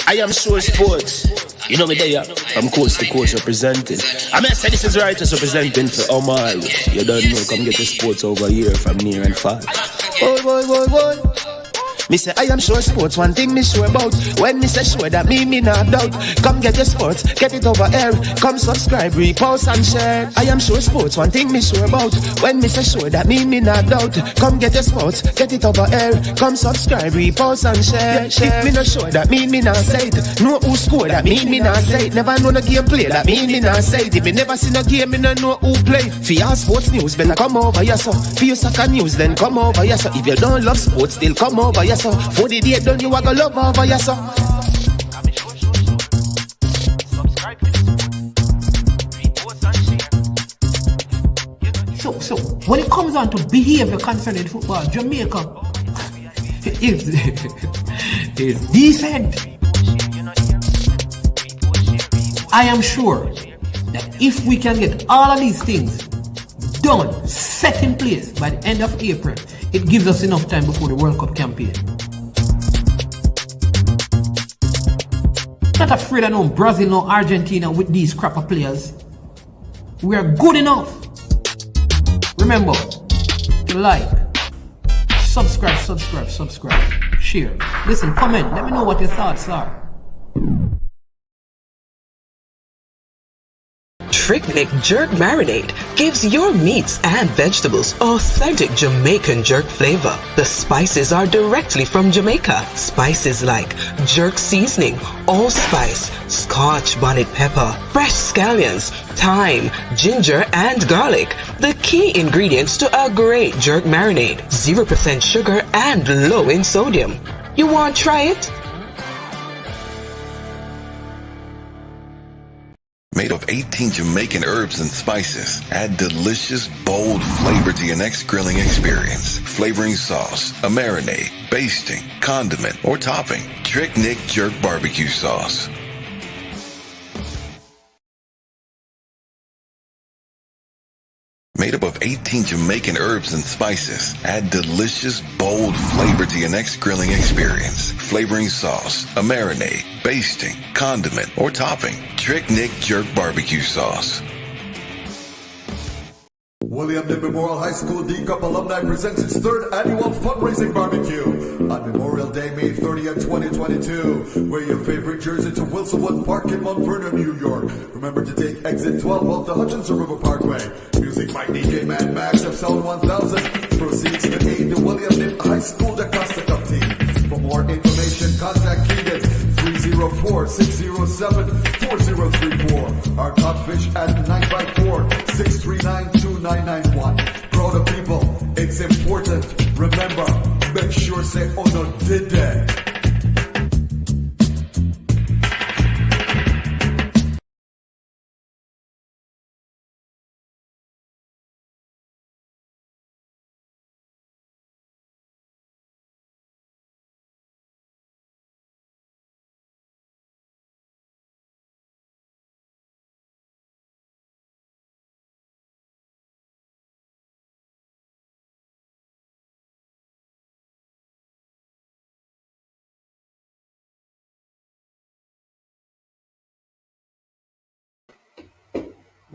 I am sure sports. You know me there, from coast to coast representing. I mean, I say this is righteous representing for Omar. You don't know, come get your sports over here from near and far. Boy. Me say I am sure sports, one thing me sure about. When me say sure, that me not doubt. Come get your sports, get it over here. Come subscribe, repost and share. I am sure sports, one thing me sure about. When me say sure, that me not doubt. Come get your sports, get it over here. Come subscribe, repost and share. If me not sure, that me not say it. Know who score, that me not say it. Never know no game play, that me not say it. If me never see no game, me not know who play. For your sports news, better come over here so. For your soccer news, then come over here so. If you don't love sports, still come over here so. For the day done, you are gonna love over your son. So when it comes on to behavior concerning football, Jamaica is decent. I am sure that if we can get all of these things done, set in place by the end of April, it gives us enough time before the World Cup campaign. Not afraid of no Brazil, no Argentina with these crapper players. We are good enough. Remember to like, subscribe, share. Listen, comment. Let me know what your thoughts are. Trick Jerk Marinade gives your meats and vegetables authentic Jamaican jerk flavor. The spices are directly from Jamaica. Spices like jerk seasoning, allspice, scotch bonnet pepper, fresh scallions, thyme, ginger, and garlic. The key ingredients to a great jerk marinade. 0% sugar and low in sodium. You want to try it? Made of 18 Jamaican herbs and spices. Add delicious, bold flavor to your next grilling experience. Flavoring sauce, a marinade, basting, condiment, or topping. Trick Nick Jerk Barbecue Sauce. Made up of 18 Jamaican herbs and spices. Add delicious, bold flavor to your next grilling experience. Flavoring sauce, a marinade, basting, condiment, or topping. Trick Nick Jerk Barbecue Sauce. William Knibb Memorial High School D-Cup Alumni presents its third annual fundraising barbecue on Memorial Day, May 30th, 2022. Wear your favorite jersey to Wilsonwood Park in Mount Vernon, New York. Remember to take exit 12 off the Hutchinson River Parkway. Music by DJ Mad Max of Sound 1000. Proceeds to aid the William Knibb High School Costa Cup team. For more information, contact Keegan 304-607-4034. Our Codfish at 954-639-2991. Proud of people, it's important. Remember, make sure say oh no did that.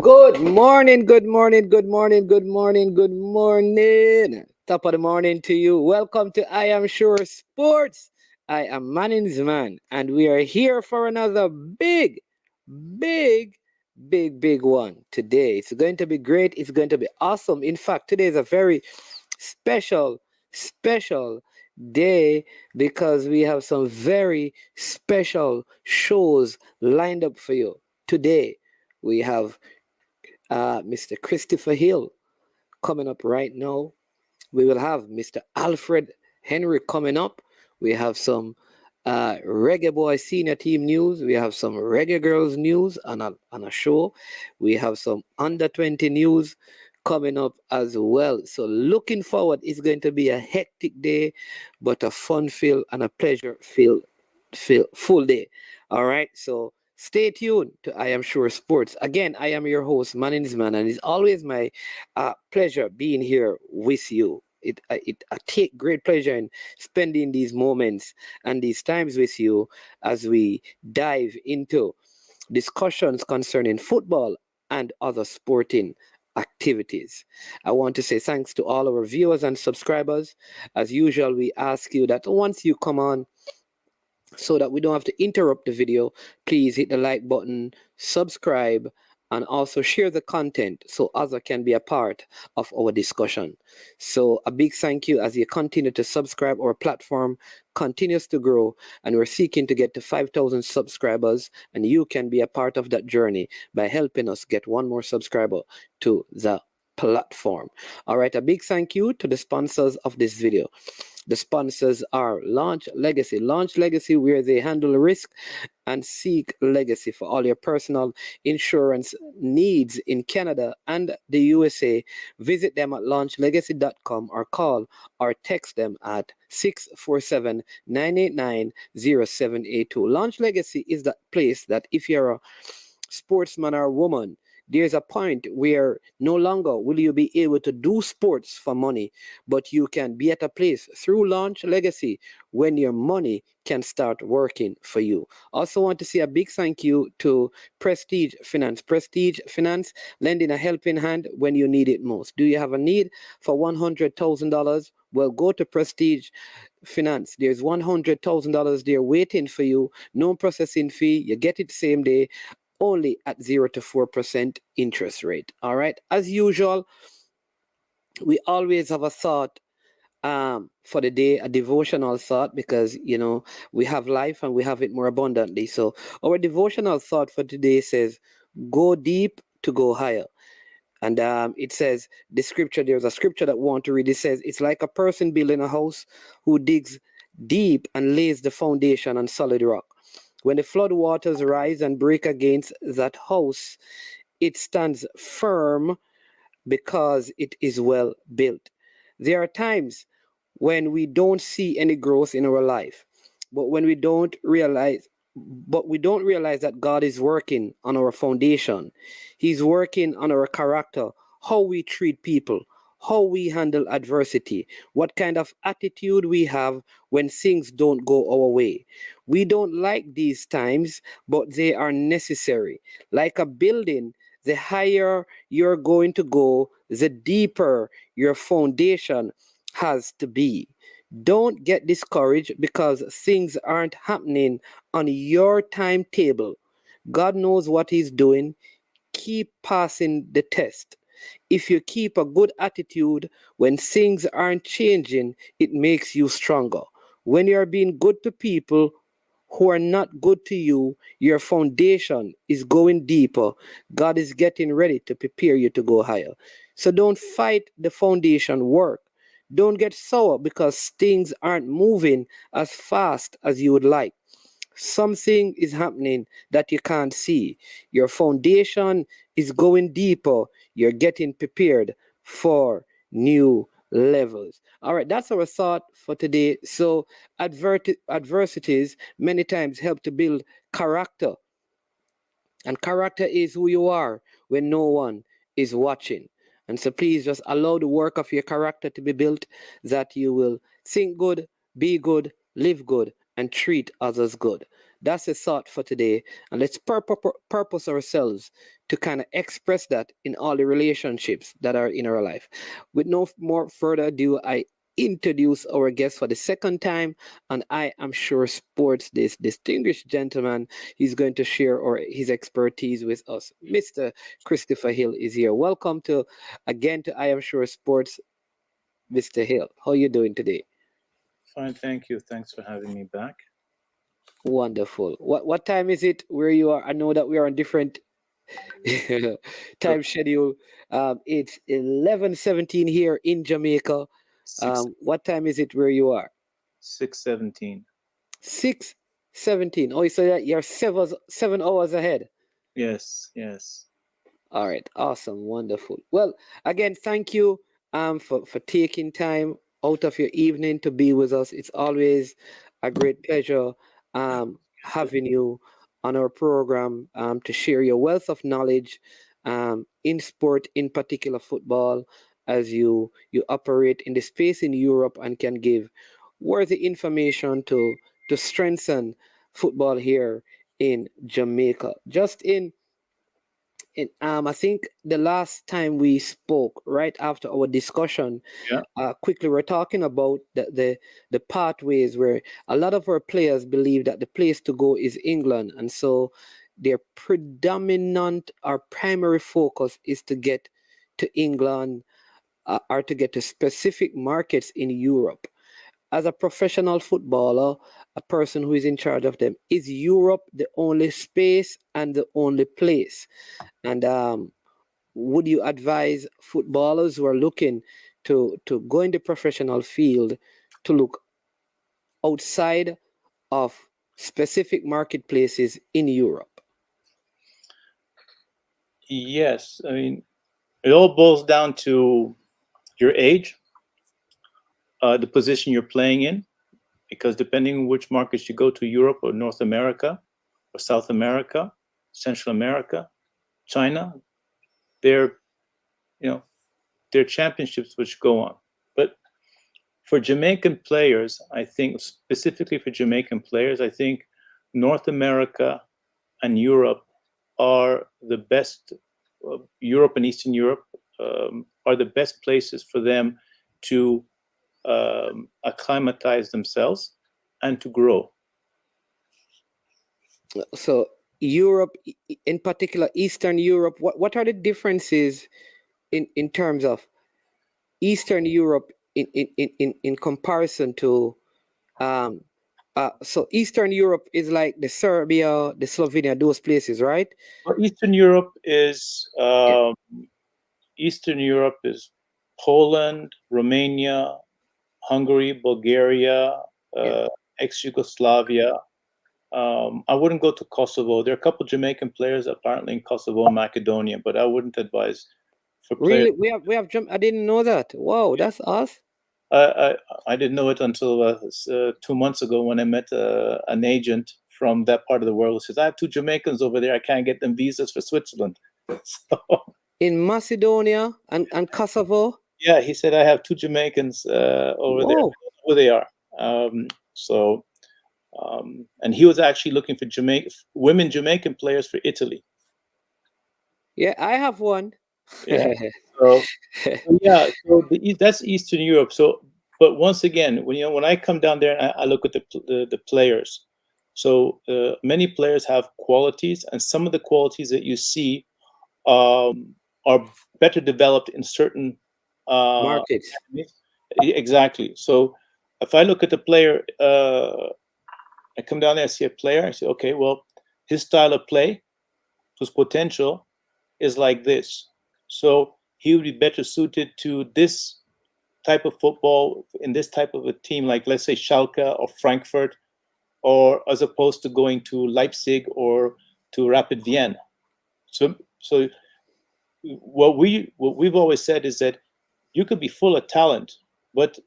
Good morning. Top of the morning to you. Welcome to I Am Sure Sports. I am Manning's man, and we are here for another big one today. It's going to be great. It's going to be awesome. In fact, today is a very special day because we have some very special shows lined up for you. Today, we have Mr. Christopher Hill coming up right now. We will have Mr. Alfred Henry coming up. We have some Reggae Boy Senior Team news. We have some Reggae Girls news on a show. We have some Under 20 news coming up as well. So looking forward. It's going to be a hectic day, but a fun-filled and a pleasure-filled full day. All right, so stay tuned to I Am Sure Sports. Again, I am your host, Manning's man, and it's always my pleasure being here with you. I take great pleasure in spending these moments and these times with you as we dive into discussions concerning football and other sporting activities. I want to say thanks to all our viewers and subscribers. As usual, we ask you that once you come on, so that we don't have to interrupt the video, please hit the like button, subscribe, and also share the content so others can be a part of our discussion. So a big thank you as you continue to subscribe. Our platform continues to grow, and we're seeking to get to 5,000 subscribers, and you can be a part of that journey by helping us get one more subscriber to the platform. All right, a big thank you to the sponsors of this video. The sponsors are Launch Legacy. Launch Legacy, where they handle risk and seek legacy for all your personal insurance needs in Canada and the USA. Visit them at launchlegacy.com or call or text them at 647-989-0782. Launch Legacy is that place that if you're a sportsman or woman, there's a point where no longer will you be able to do sports for money, but you can be at a place through Launch Legacy when your money can start working for you. Also want to say a big thank you to Prestige Finance. Prestige Finance, lending a helping hand when you need it most. Do you have a need for $100,000? Well, go to Prestige Finance. There's $100,000 there waiting for you. No processing fee. You get it same day, only at 0 to 4% interest rate. All right. As usual, we always have a thought for the day, a devotional thought, because we have life and we have it more abundantly. So our devotional thought for today says, "Go deep to go higher." And it says, there's a scripture that I want to read. It says, it's like a person building a house who digs deep and lays the foundation on solid rock. When the flood waters rise and break against that house, it stands firm because it is well built. There are times when we don't see any growth in our life, but we don't realize that God is working on our foundation. He's working on our character, how we treat people, how we handle adversity, what kind of attitude we have when things don't go our way. We don't like these times, but they are necessary. Like a building, the higher you're going to go, the deeper your foundation has to be. Don't get discouraged because things aren't happening on your timetable. God knows what He's doing. Keep passing the test. If you keep a good attitude when things aren't changing, it makes you stronger. When you're being good to people who are not good to you, your foundation is going deeper. God is getting ready to prepare you to go higher. So don't fight the foundation work. Don't get sour because things aren't moving as fast as you would like. Something is happening that you can't see. Your foundation is going deeper. You're getting prepared for new levels. All right, that's our thought for today. So, adversities many times help to build character, and character is who you are when no one is watching. And so please just allow the work of your character to be built, that you will think good, be good, live good, and treat others good. That's a thought for today. And let's purpose ourselves to kind of express that in all the relationships that are in our life. With no more further ado, I introduce our guest for the second time, and I am sure sports this distinguished gentleman. He's going to share his expertise with us. Mr. Christopher Hill is here. Welcome to again to I am sure sports, Mr. Hill. How are you doing today? Fine, thank you. Thanks for having me back. Wonderful. What time is it where you are? I know that we are on different time schedule. It's 11:17 here in Jamaica. What time is it where you are? 6:17. 6:17. Oh, so that you're 7 hours ahead. Yes, yes. All right, awesome, wonderful. Well, again, thank you for taking time out of your evening to be with us. It's always a great pleasure having you on our program to share your wealth of knowledge in sport, in particular football, as you operate in the space in Europe and can give worthy information to strengthen football here in Jamaica. Just in I think the last time we spoke, right after our discussion, Yeah. quickly we're talking about the pathways where a lot of our players believe that the place to go is England, and so their predominant or primary focus is to get to England, or to get to specific markets in Europe. As a professional footballer, a person who is in charge of them, is Europe the only space and the only place? And would you advise footballers who are looking to go in the professional field to look outside of specific marketplaces in Europe? Yes. I mean, it all boils down to your age, the position you're playing in, because depending on which markets you go to, Europe or North America or South America, Central America, China, they're, you know, they're championships which go on. But for Jamaican players, I think specifically for Jamaican players, I think North America and Europe are the best. Europe and Eastern Europe are the best places for them to acclimatize themselves and to grow. So Europe, in particular Eastern Europe, what are the differences in terms of Eastern Europe in comparison to um so Eastern Europe is like the Serbia, the Slovenia, those places, right? Well, Yeah. Eastern Europe is Poland, Romania, Hungary, Bulgaria, Yeah. uh, ex-Yugoslavia. I wouldn't go to Kosovo. There are a couple Jamaican players apparently in Kosovo and Macedonia, but I wouldn't advise for players. Really, we have jump. I didn't know that. Wow, that's us. I, I didn't know it until 2 months ago when I met an agent from that part of the world who says, I have two Jamaicans over there. I can't get them visas for Switzerland. So, In Macedonia and Kosovo. yeah, he said, I have two Jamaicans over there. I Whoa. don't know who they are. So, and he was actually looking for women Jamaican players for Italy. Yeah, I have one. Yeah. So, yeah, so that's Eastern Europe. So, but once again, when I come down there and I look at the players, so many players have qualities, and some of the qualities that you see are better developed in certain Markets. academies. Exactly. So, if I look at the player, I come down there, I see a player, I say, okay, well, his style of play, his potential is like this. So he would be better suited to this type of football in this type of a team, like let's say Schalke or Frankfurt, or as opposed to going to Leipzig or to Rapid Vienna. So what we've always said is that you could be full of talent, but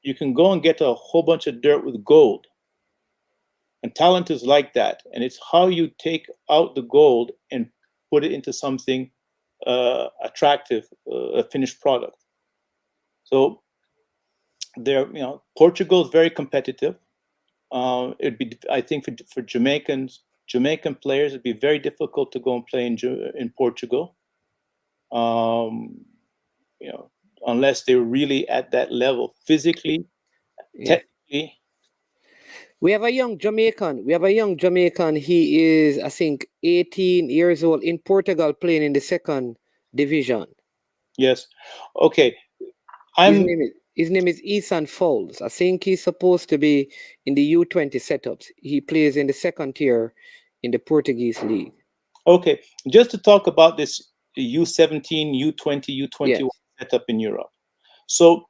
you can go and get a whole bunch of dirt with gold. And talent is like that. And it's how you take out the gold and put it into something attractive, a finished product. So Portugal is very competitive. It'd be, I think, for Jamaican players, it'd be very difficult to go and play in Portugal. Unless they're really at that level physically, Yeah. technically. We have a young Jamaican. We have a young Jamaican. He is, I think, 18 years old in Portugal, playing in the second division. Yes. Okay. His name is Ethan Fowles. I think he's supposed to be in the U20 setups. He plays in the second tier in the Portuguese league. Okay. Just to talk about this U17, U20, U21 Yes. setup in Europe. So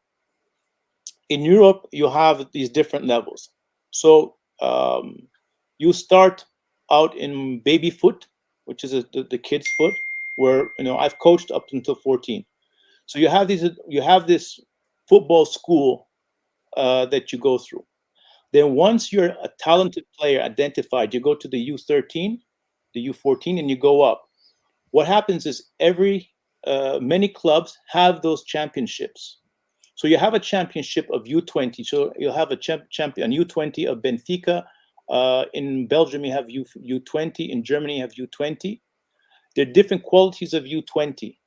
in Europe, you have these different levels. So you start out in baby foot, which is the kid's foot, where I've coached up until 14. So you have this football school that you go through. Then once you're a talented player identified, you go to the U13, the U14, and you go up. What happens is every many clubs have those championships. So you have a championship of U20. So you'll have a champion U20 of Benfica. In Belgium, you have U20. In Germany, you have U20. There are different qualities of U20.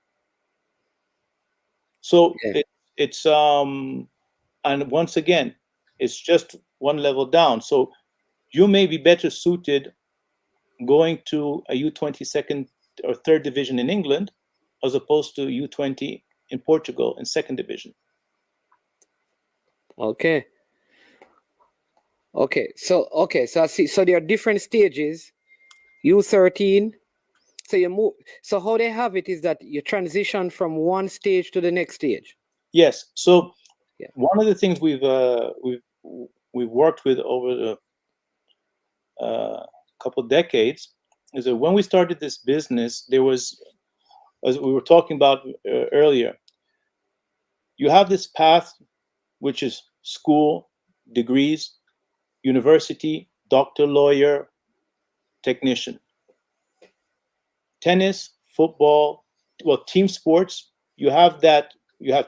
So Yeah. it's and once again, it's just one level down. So you may be better suited going to a U20 second or third division in England as opposed to U20 in Portugal in second division. Okay. So I see. So there are different stages. U13. So you move. So how they have it is that you transition from one stage to the next stage. Yes. So Yeah. one of the things we've worked with over the couple of decades is that when we started this business, there was, as we were talking about earlier, you have this path, which is school, degrees, university, doctor, lawyer, technician. Tennis, football, well, team sports, you have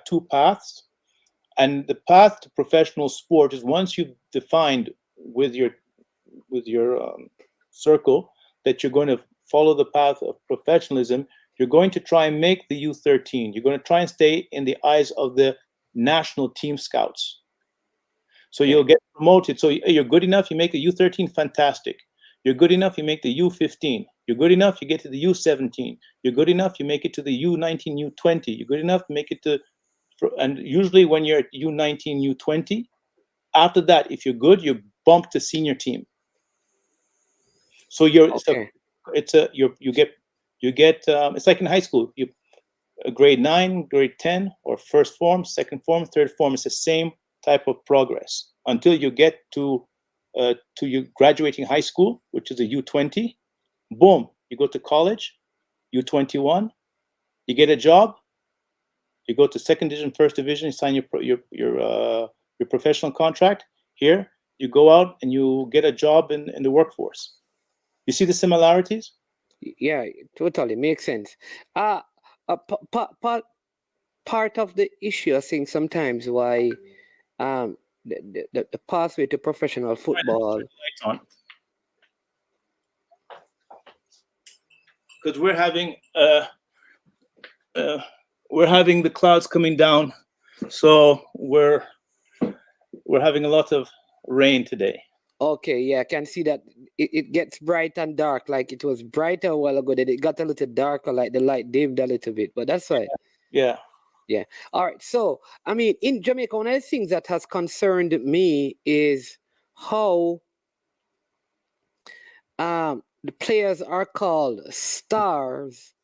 two paths. And the path to professional sport is once you've defined with your circle that you're going to follow the path of professionalism, you're going to try and make the U13. You're going to try and stay in the eyes of the national team scouts. So you'll get promoted. So you're good enough, you make the U13, fantastic. You're good enough, you make the U15. You're good enough, you get to the U17. You're good enough, you make it to the U19, U20. You're good enough to make it to, and usually when you're at U19, U20, after that, if you're good, you're bumped to senior team. So Okay. You get it's like in high school. You grade 9, grade 10, or first form, second form, third form. It's the same type of progress until you get to your graduating high school, which is a U20. Boom, you go to college, U21. You get a job. You go to second division, first division. You sign your professional contract. Here, you go out and you get a job in the workforce. You see the similarities? Yeah, totally makes sense. Part of the issue, I think, sometimes why the pathway to professional football. Because we're having the clouds coming down, so we're having a lot of rain today. Okay, yeah, I can see that it gets bright and dark. Like it was brighter a while ago, then it got a little darker, like the light dimmed a little bit. But that's right. Yeah. Yeah. All right. So, I mean, in Jamaica, one of the things that has concerned me is how the players are called stars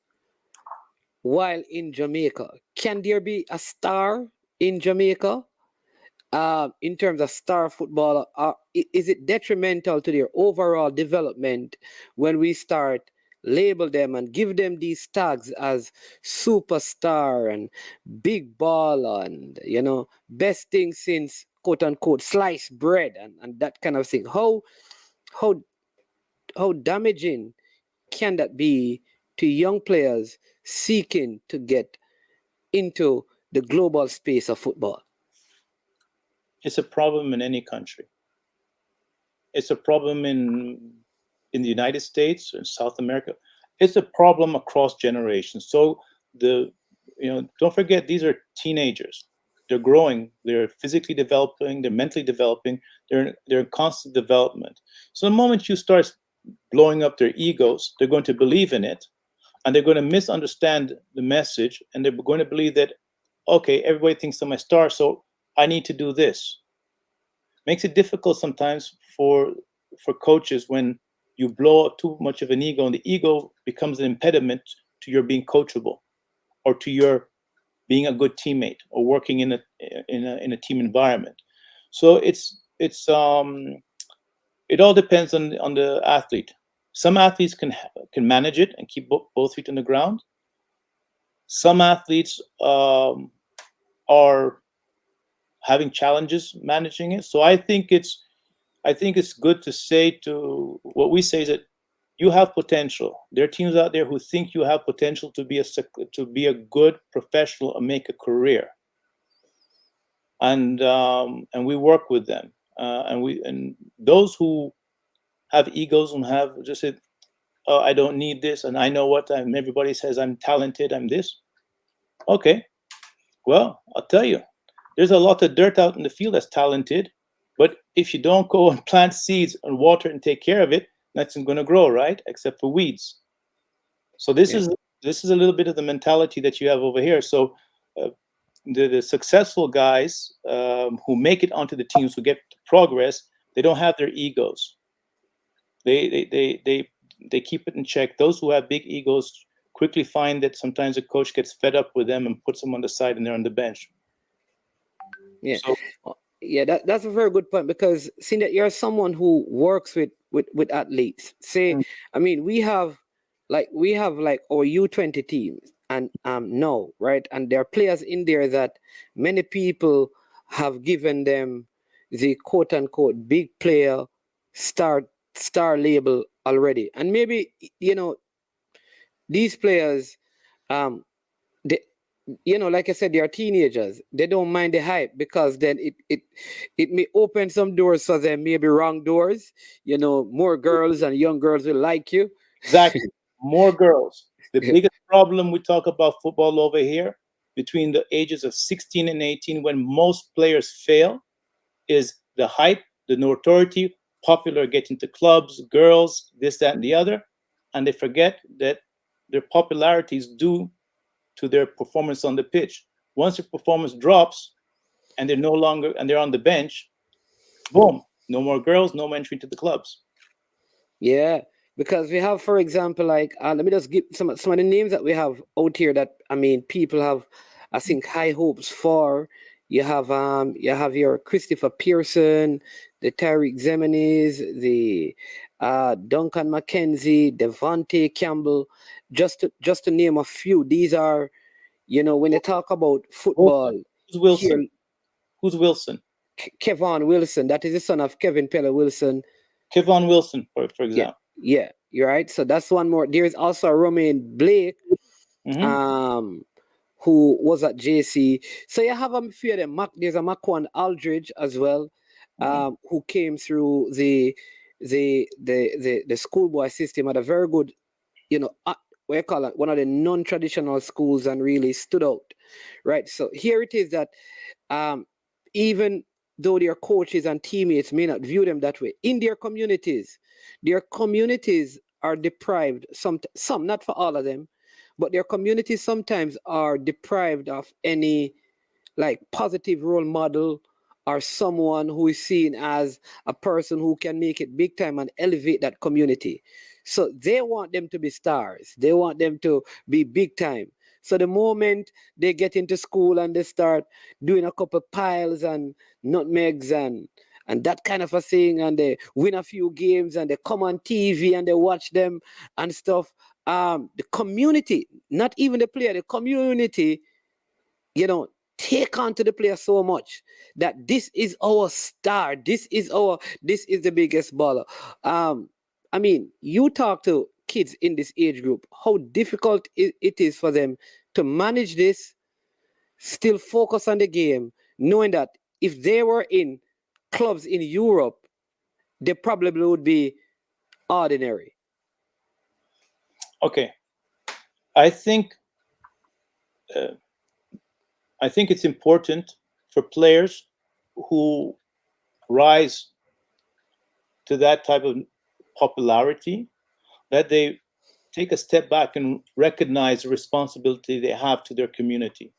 while in Jamaica. Can there be a star in Jamaica? In terms of star football, is it detrimental to their overall development when we start label them and give them these tags as superstar and big ball and best thing since quote unquote sliced bread and that kind of thing? How how damaging can that be to young players seeking to get into the global space of football? It's a problem in any country. It's a problem in the United States and South America. It's a problem across generations. So don't forget, these are teenagers. They're growing. They're physically developing. They're mentally developing. They're in constant development. So the moment you start blowing up their egos, they're going to believe in it, and they're going to misunderstand the message, and they're going to believe that, okay, everybody thinks I'm a star, so I need to do this. Makes it difficult sometimes for coaches when you blow up too much of an ego, and the ego becomes an impediment to your being coachable or to your being a good teammate or working in a team environment. So it all depends on the athlete. Some athletes can manage it and keep both feet on the ground. Some athletes are having challenges managing it. So I think it's good to say, to what we say is that, you have potential. There are teams out there who think you have potential to be a good professional and make a career, and we work with them, and those who have egos and have just said, "Oh, I don't need this," and I know what I'm. Everybody says I'm talented. I'm this. Okay, well, I'll tell you, there's a lot of dirt out in the field that's talented, but if you don't go and plant seeds and water and take care of it, nothing's going to grow, right? Except for weeds. So this is a little bit of the mentality that you have over here. So uh, the successful guys who make it onto the teams, who get progress, they don't have their egos. They keep it in check. Those who have big egos quickly find that sometimes a coach gets fed up with them and puts them on the side, and they're on the bench. Yeah. So, Yeah, that's a very good point, because seeing that you're someone who works with athletes. Say, I mean, we have like our U20 teams, and no, right? And there are players in there that many people have given them the quote unquote big player star star label already. And maybe, these players, um they, like I said, they are teenagers. They don't mind the hype, because then it may open some doors for them, maybe wrong doors. More girls and young girls will like you. exactly, more girls. The biggest problem we talk about football over here, between the ages of 16 and 18, when most players fail, is the hype, the notoriety, popular getting to clubs, girls, this, that, and the other, and they forget that their popularity is due to their performance on the pitch. Once their performance drops and they're on the bench, boom, no more girls, no more entry to the clubs. Yeah, because we have, for example, like, let me just give some of the names that we have out here that, I mean, people have, I think, high hopes for. You have your Christopher Pearson, the Tyreek Zemenis, the Duncan McKenzie, Devontae Campbell, just to name a few. These are, when they talk about football Who's Wilson? here, Who's Wilson? Kevon Wilson, that is the son of Kevin Pella Wilson. Kevon Wilson, for Yeah, example. yeah, you're right. So that's one more. There's also Romain Blake, Mm-hmm. who was at JC. So you have a few of them. There's a Maquan Aldridge as well, who came through the schoolboy system at a very good, what you call it, one of the non-traditional schools, and really stood out, right? So here it is that, even though their coaches and teammates may not view them that way, in their communities are deprived, some, not for all of them, but their communities sometimes are deprived of any, like, positive role model, or someone who is seen as a person who can make it big time and elevate that community. So they want them to be stars. They want them to be big time. So the moment they get into school and they start doing a couple piles and nutmegs and that kind of a thing, and they win a few games and they come on TV and they watch them and stuff, the community, not even the player, the community, take on to the player so much that this is our star. This is the biggest baller. I mean, you talk to kids in this age group, how difficult it is for them to manage this, still focus on the game, knowing that if they were in clubs in Europe, they probably would be ordinary. Okay, I think it's important for players who rise to that type of popularity that they take a step back and recognize the responsibility they have to their community,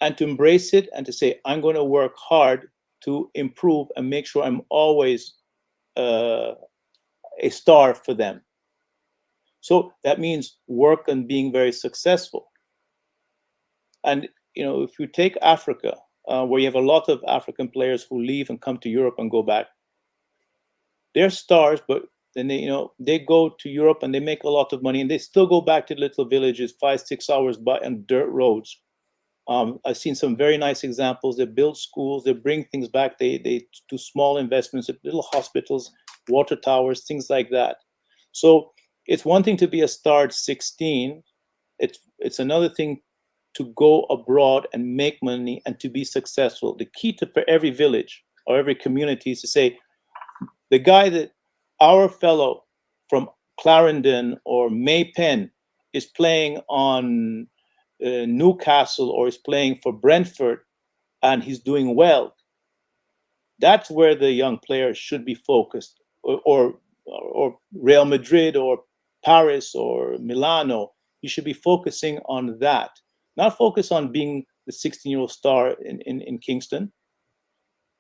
and to embrace it, and to say, I'm going to work hard to improve and make sure I'm always a star for them. So that means work on being very successful. And if you take Africa, where you have a lot of African players who leave and come to Europe and go back, they're stars, but then they go to Europe and they make a lot of money, and they still go back to little villages 5-6 hours by on dirt roads. I've seen some very nice examples. They build schools, they bring things back, they do small investments at little hospitals, water towers, things like that. So it's one thing to be a star at 16. It's another thing to go abroad and make money and to be successful. The key to for every village or every community is to say, the guy that our fellow from Clarendon or Maypen is playing on Newcastle or is playing for Brentford and he's doing well. That's where the young players should be focused, or Real Madrid or Paris or Milano. You should be focusing on that, not focus on being the 16-year-old star in Kingston.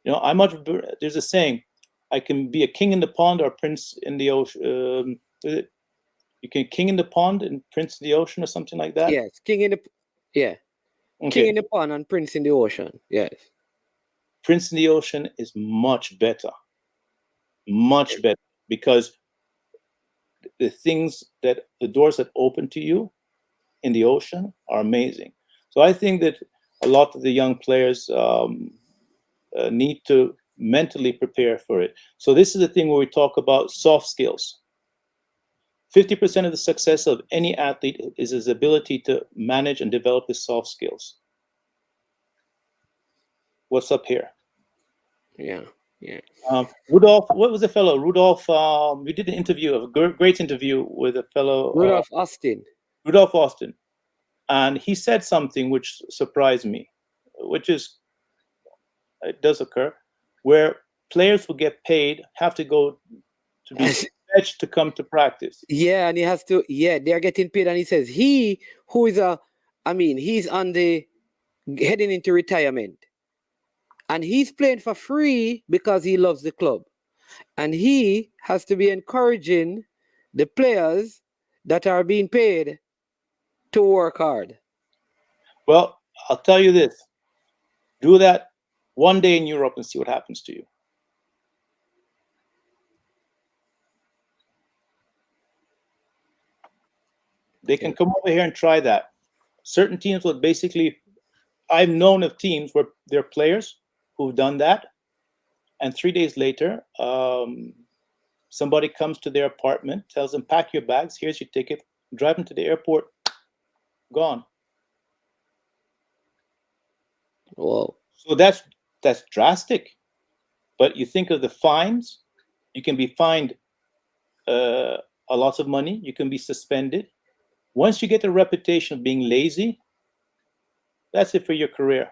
You know, there's a saying, I can be a king in the pond or a prince in the ocean. You can king in the pond and prince in the ocean or something like that. Yes, king in the pond and prince in the ocean. Yes. Prince in the ocean is much better, because the doors that open to you in the ocean are amazing. So I think that a lot of the young players need to mentally prepare for it. So this is the thing where we talk about soft skills. 50% of the success of any athlete is his ability to manage and develop his soft skills. What's up here? Yeah. Rudolph, what was the fellow? Rudolph, we did an interview, a great interview with a fellow. Rudolph Austin. Rudolph Austin. And he said something which surprised me, which is, it does occur, where players who get paid have to go to be fetched to come to practice. Yeah, and he has to, they're getting paid. And he says, he's on the heading into retirement. And he's playing for free because he loves the club. And he has to be encouraging the players that are being paid to work hard. Well, I'll tell you this. Do that one day in Europe and see what happens to you. They can come over here and try that. Certain teams will basically, I've known of teams where there are players who've done that, and 3 days later, somebody comes to their apartment, tells them, pack your bags, here's your ticket, drive them to the airport, gone. Whoa. So that's drastic. But you think of the fines, you can be fined a lot of money, you can be suspended. Once you get a reputation of being lazy, that's it for your career.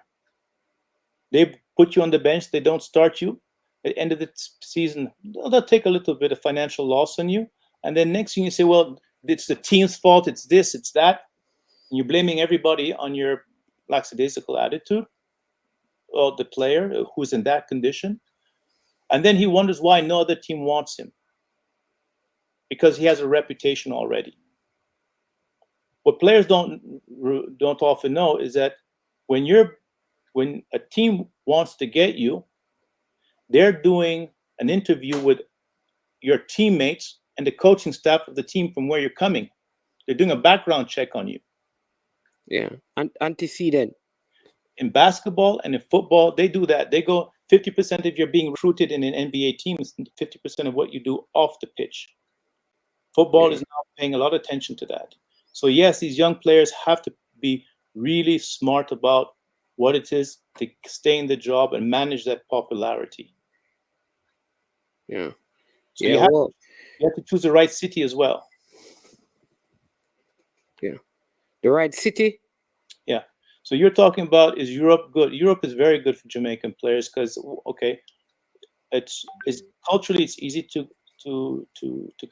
They put you on the bench, they don't start you. At the end of the season, they'll take a little bit of financial loss on you. And then next thing you say, well, it's the team's fault, it's this, it's that. And you're blaming everybody on your lackadaisical attitude, or the player who's in that condition. And then he wonders why no other team wants him, because he has a reputation already. What players don't often know is that when a team wants to get you, they're doing an interview with your teammates and the coaching staff of the team from where you're coming. They're doing a background check on you. Yeah, antecedent. In basketball and in football, they do that. They go 50% of you're being recruited in an NBA team is 50% of what you do off the pitch. Football is now paying a lot of attention to that. So yes, these young players have to be really smart about what it is to stay in the job and manage that popularity. Yeah. So you have to choose the right city as well. Yeah. The right city? Yeah. So you're talking about, is Europe good? Europe is very good for Jamaican players because, okay, it's culturally it's easy to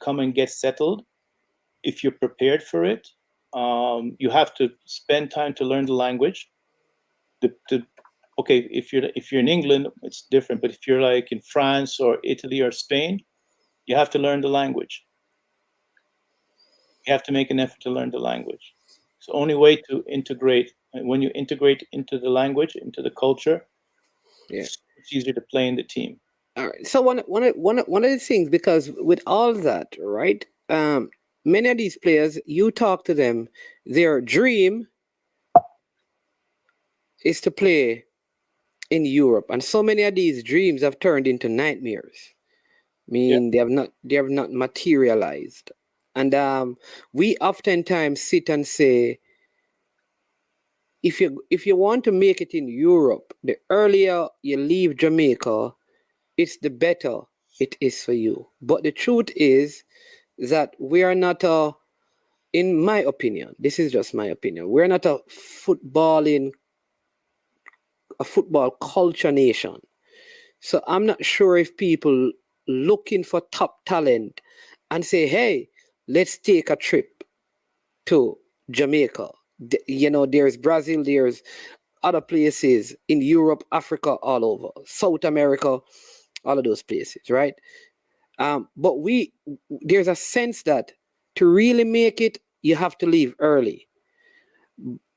come and get settled if you're prepared for it. You have to spend time to learn the language. Okay, if you're in England, it's different. But if you're like in France or Italy or Spain, you have to learn the language. You have to make an effort to learn the language. It's the only way to integrate. And when you integrate into the language, into the culture, it's easier to play in the team. All right. So one of the things, because with all that, right? Many of these players, you talk to them, their dream is to play in Europe, and so many of these dreams have turned into nightmares. They have not materialized. And we oftentimes sit and say, if you want to make it in Europe, the earlier you leave Jamaica, it's the better it is for you. But the truth is that we are not in my opinion, this is just my opinion, we're not a football culture nation. So I'm not sure if people looking for top talent and say, hey, let's take a trip to Jamaica. There's Brazil, there's other places in Europe, Africa, all over, South America, all of those places, right? But there's a sense that to really make it, you have to leave early.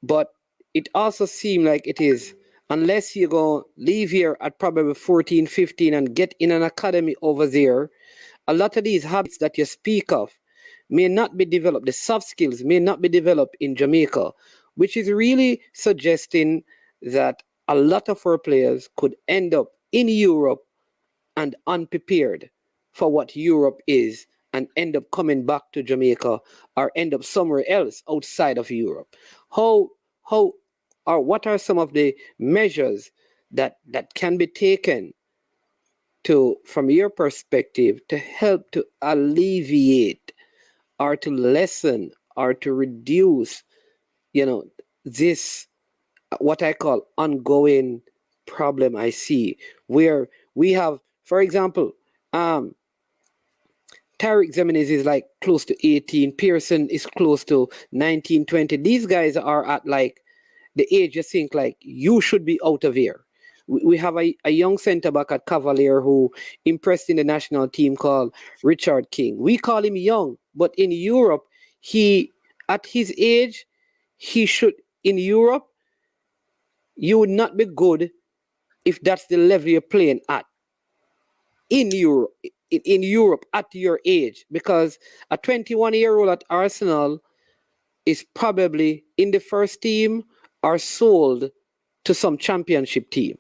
But it also seems like it is, unless you go leave here at probably 14, 15 and get in an academy over there, a lot of these habits that you speak of may not be developed, the soft skills may not be developed in Jamaica, which is really suggesting that a lot of our players could end up in Europe and unprepared for what Europe is and end up coming back to Jamaica or end up somewhere else outside of Europe. How how or what are some of the measures that can be taken to, from your perspective, to help to alleviate or to lessen or to reduce, this what I call ongoing problem I see, where we have, for example, um, Tariq Zeminis is like close to 18, Pearson is close to 19, 20. These guys are at like the age you think like you should be out of here. We have a young centre back at Cavalier who impressed in the national team called Richard King. We call him young, but in Europe, he at his age, he should in Europe, you would not be good if that's the level you're playing at in Europe. In Europe at your age, because a 21-year-old at Arsenal is probably in the first team or sold to some championship team.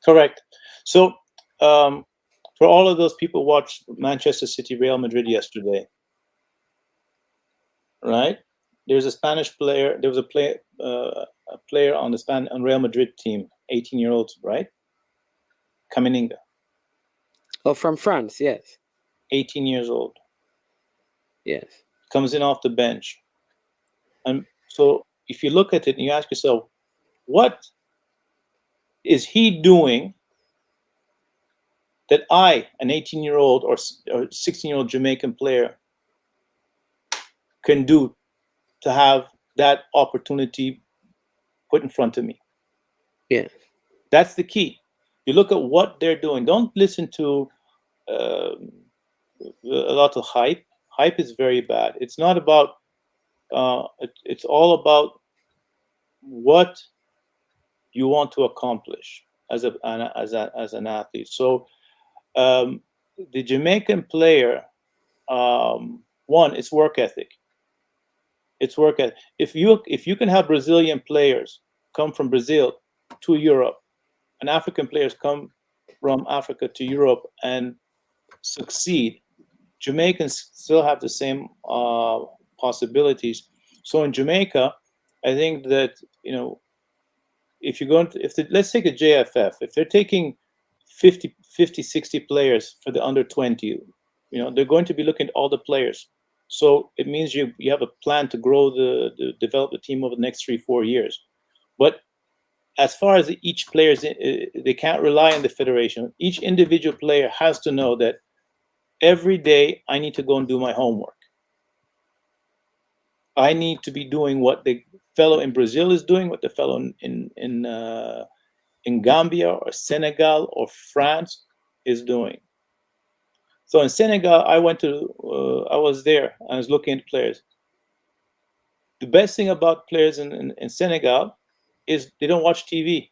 Correct. So, for all of those people who watched Manchester City, Real Madrid yesterday, right? There's a Spanish player. There was a player on the on Real Madrid team, 18-year-old, right? Camininga, Oh, from France, yes. 18 years old, Yes. comes in off the bench. And so if you look at it and you ask yourself, what is he doing that I, an 18-year-old or 16-year-old Jamaican player, can do to have that opportunity put in front of me? Yeah. That's the key. You look at what they're doing. Don't listen to a lot of hype. Hype is very bad. It's not about. It's all about what you want to accomplish as an athlete. So the Jamaican player, one, it's work ethic. It's work ethic. If you can have Brazilian players come from Brazil to Europe, and African players come from Africa to Europe and succeed, Jamaicans still have the same possibilities. So in Jamaica, I think that if you're going to, let's take a JFF, if they're taking 50, 60 players for the under 20, they're going to be looking at all the players. So it means you have a plan to grow develop the team over the next 3-4 years. But as far as each player, they can't rely on the federation. Each individual player has to know that every day I need to go and do my homework. I need to be doing what the fellow in Brazil is doing, what the fellow in Gambia or Senegal or France is doing. So in Senegal, I was there. I was looking at players. The best thing about players in Senegal is they don't watch TV.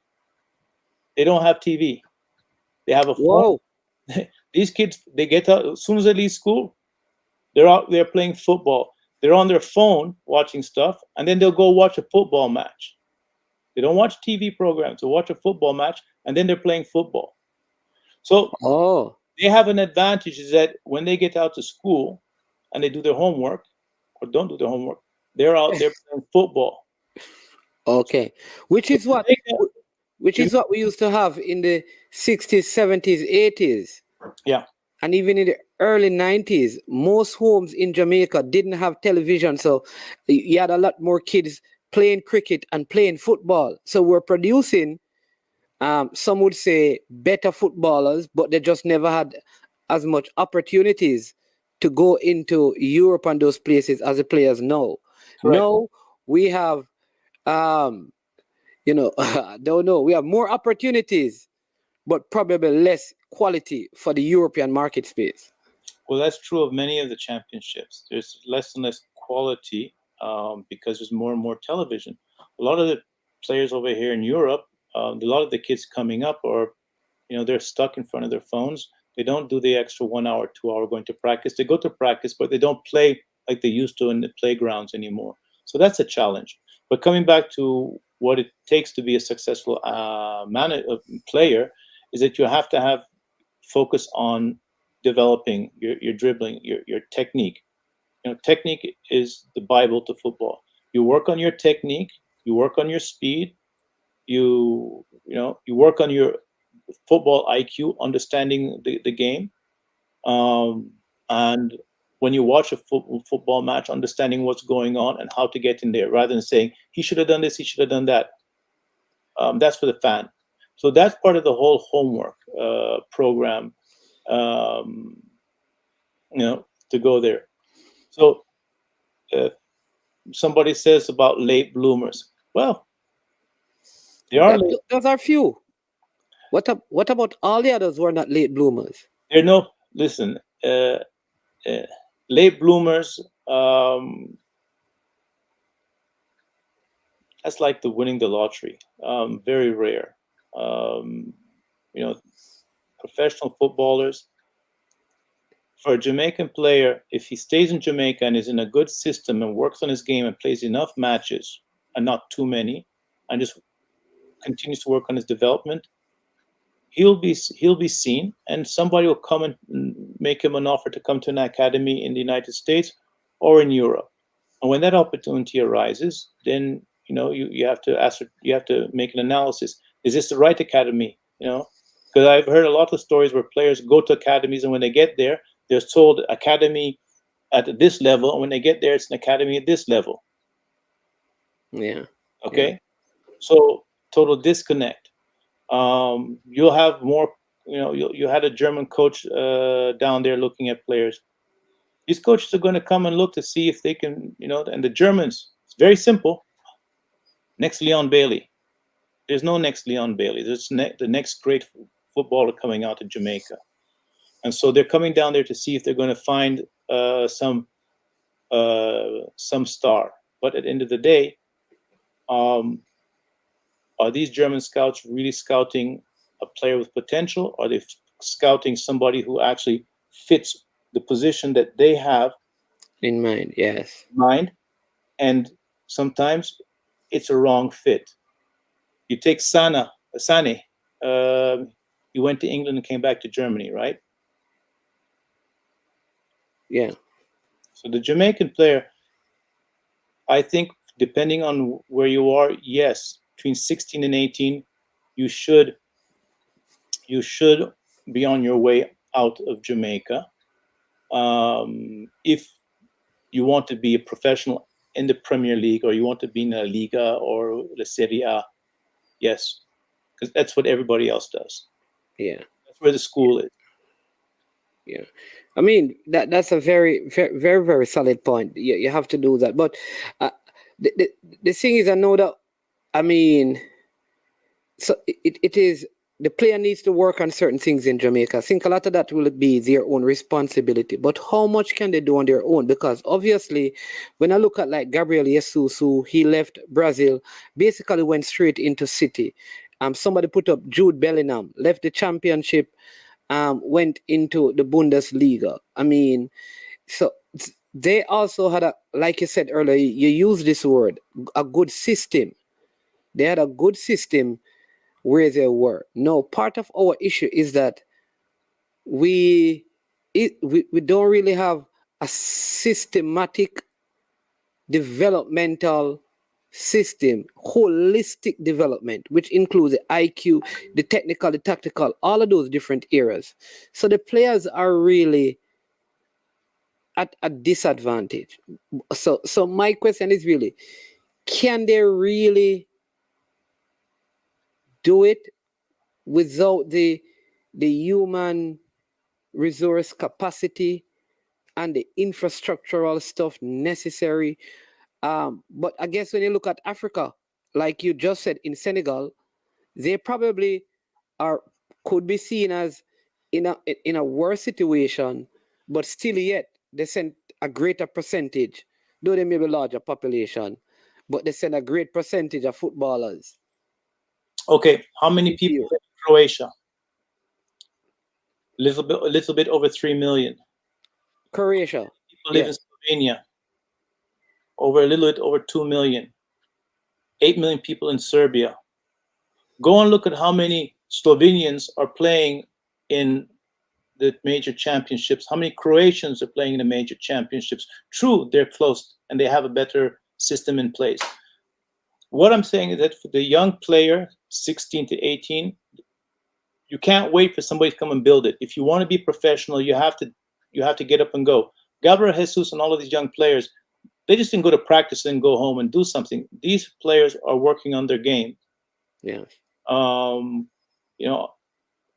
They don't have TV. They have a phone. Whoa. These kids, they get out as soon as they leave school. They're out there playing football. They're on their phone watching stuff, and then they'll go watch a football match. They don't watch TV programs. They watch a football match, and then they're playing football. So Oh. they have an advantage is that when they get out to school, and they do their homework or don't do their homework, they're out there playing football. Okay, which is what Jamaica, which is what we used to have in the 60s, 70s, 80s. yeah, And even in the early 90s, most homes in Jamaica didn't have television. So you had a lot more kids playing cricket and playing football. So we're producing, some would say, better footballers, but they just never had as much opportunities to go into Europe and those places as the players know. correct. Now we have, um, I don't know, we have more opportunities, but probably less quality for the European market space. Well, that's true of many of the championships. There's less and less quality because there's more and more television. A lot of the players over here in Europe, a lot of the kids coming up are, they're stuck in front of their phones. They don't do the extra 1 hour, 2 hour going to practice. They go to practice, but they don't play like they used to in the playgrounds anymore. So that's a challenge. But coming back to what it takes to be a successful player is that you have to have focus on developing your dribbling, your technique. Technique is the Bible to football. You work on your technique, you work on your speed, you work on your football IQ, understanding the game, and when you watch a football match, understanding what's going on and how to get in there, rather than saying he should have done this, he should have done that. That's for the fan. So that's part of the whole homework program. To go there. So somebody says about late bloomers. Well, they are late. Those are few. What about all the others who are not late bloomers? Listen, late bloomers, that's like winning the lottery. Very rare. Professional footballers, for a Jamaican player, if he stays in Jamaica and is in a good system and works on his game and plays enough matches, and not too many, and just continues to work on his development, he'll be seen, and somebody will come and make him an offer to come to an academy in the United States or in Europe. And when that opportunity arises, then you have to make an analysis. Is this the right academy? Because I've heard a lot of stories where players go to academies, and when they get there, they're told academy at this level, and when they get there, it's an academy at this level. Yeah. Okay. Yeah. So total disconnect. You'll have more. You had a German coach down there looking at players. These coaches are going to come and look to see if they can, and the Germans. It's very simple. Next Leon Bailey. There's no next Leon Bailey. There's the next great footballer coming out of Jamaica. And so they're coming down there to see if they're going to find some star. But at the end of the day, are these German scouts really scouting a player with potential? Or are they scouting somebody who actually fits the position that they have in mind? Yes. And sometimes it's a wrong fit. You take Sane. He went to England and came back to Germany, right? Yeah. So the Jamaican player, I think, depending on where you are, yes, between 16 and 18, you should be on your way out of Jamaica. If you want to be a professional in the Premier League, or you want to be in La Liga or the Serie A, yes, because that's what everybody else does. Yeah. That's where the school is. Yeah. I mean, that's a very, very, very, very solid point. You have to do that. But the thing is, I know that, I mean, so it is, the player needs to work on certain things in Jamaica. I think a lot of that will be their own responsibility. But how much can they do on their own? Because obviously, when I look at like Gabriel Jesus, who he left Brazil, basically went straight into City. Somebody put up Jude Bellingham, left the championship, went into the Bundesliga. I mean, so they also had like you said earlier, you used this word, a good system. They had a good system where they were. No, part of our issue is that we don't really have a systematic developmental system, holistic development, which includes the IQ, the technical, the tactical, all of those different areas. So the players are really at a disadvantage. So my question is really, can they really do it without the human resource capacity and the infrastructural stuff necessary? But I guess when you look at Africa, like you just said in Senegal, they probably are could be seen as in a worse situation, but still yet they send a greater percentage, though they may be larger population, but they send a great percentage of footballers. Okay, how many This people year. live in Croatia? A little bit over 3 million. Croatia, People live yeah, in Slovenia, over a little bit over 2 million. 8 million people in Serbia. Go and look at how many Slovenians are playing in the major championships, how many Croatians are playing in the major championships. True, they're close and they have a better system in place. What I'm saying is that for the young player, 16 to 18, you can't wait for somebody to come and build it. If you want to be professional, you have to get up and go. Gabriel Jesus and all of these young players, they just didn't go to practice and go home and do something. These players are working on their game. yeah, You know,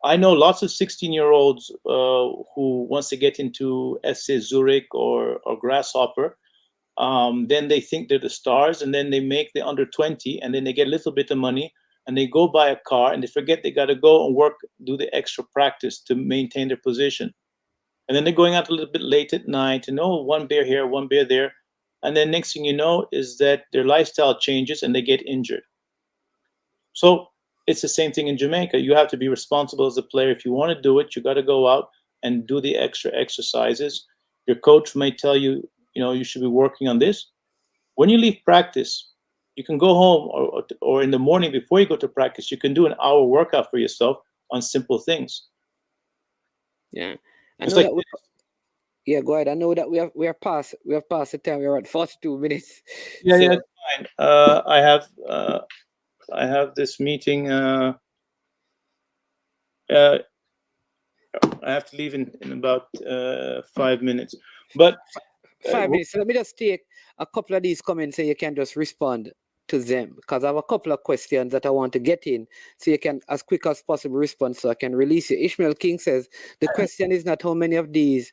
I know lots of 16-year-olds who, once they get into SC Zurich or Grasshopper, then they think they're the stars, and then they make the under 20, and then they get a little bit of money, and they go buy a car, and they forget they got to go and work, do the extra practice to maintain their position. And then they're going out a little bit late at night, and one beer here, one beer there. And then next thing you know is that their lifestyle changes and they get injured. So it's the same thing in Jamaica. You have to be responsible as a player. If you want to do it, you got to go out and do the extra exercises. Your coach may tell you, you should be working on this. When you leave practice, you can go home or in the morning before you go to practice, you can do an hour workout for yourself on simple things. yeah. I It's know like, that yeah, go ahead. I know that we have passed the time. We're at 42 minutes. yeah, So it's fine. I have this meeting. I have to leave in about 5 minutes. But 5 minutes. So let me just take a couple of these comments so you can just respond to them, because I have a couple of questions that I want to get in so you can, as quick as possible, respond so I can release you. Ishmael King says, the question is not how many of these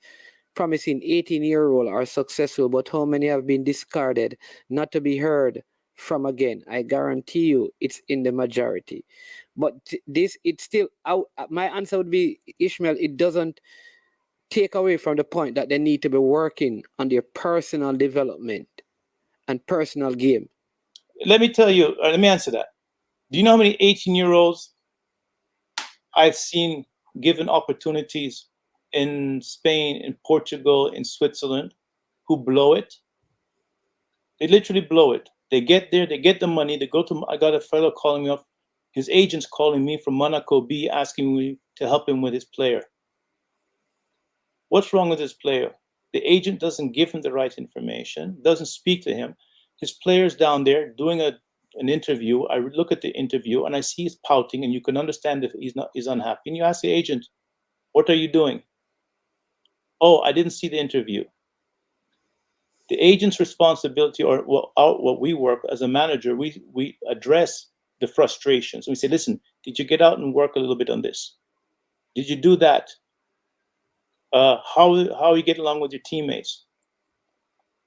promising 18-year-old are successful, but how many have been discarded, not to be heard from again. I guarantee you it's in the majority. But it's still out. My answer would be, Ishmael, it doesn't take away from the point that they need to be working on their personal development and personal game. let me tell you, let me answer that. Do you know how many 18-year-olds I've seen given opportunities in Spain, in Portugal, in Switzerland, who blow it? They literally blow it. They get there, they get the money, they go to, I got a fellow calling me up, his agent's calling me from Monaco B, asking me to help him with his player. What's wrong with this player? The agent doesn't give him the right information, doesn't speak to him. His player's down there doing an interview. I look at the interview and I see he's pouting, and you can understand if he's unhappy. And you ask the agent, what are you doing? Oh, I didn't see the interview. The agent's responsibility, or what we work as a manager, we address the frustrations. We say, listen, did you get out and work a little bit on this? Did you do that? How you get along with your teammates?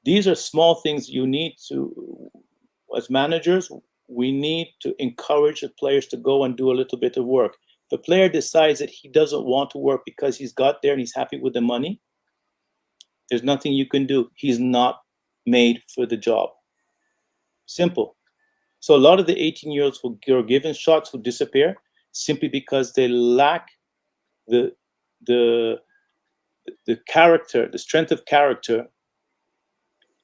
These are small things you need to, as managers, we need to encourage the players to go and do a little bit of work. If the player decides that he doesn't want to work because he's got there and he's happy with the money, there's nothing you can do. He's not made for the job. Simple. So a lot of the 18-year-olds who are given shots who disappear simply because they lack the character, the strength of character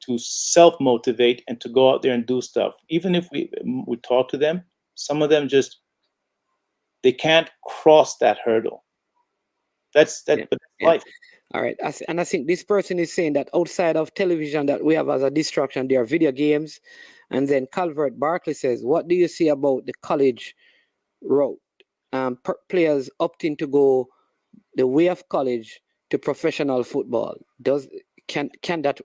to self-motivate and to go out there and do stuff. Even if we talk to them, some of them just, they can't cross that hurdle. That's Yeah. life. All right. And I think this person is saying that outside of television that we have as a distraction, there are video games. And then Calvert Barkley says, what do you see about the college route? Players opting to go the way of college to professional football. Can that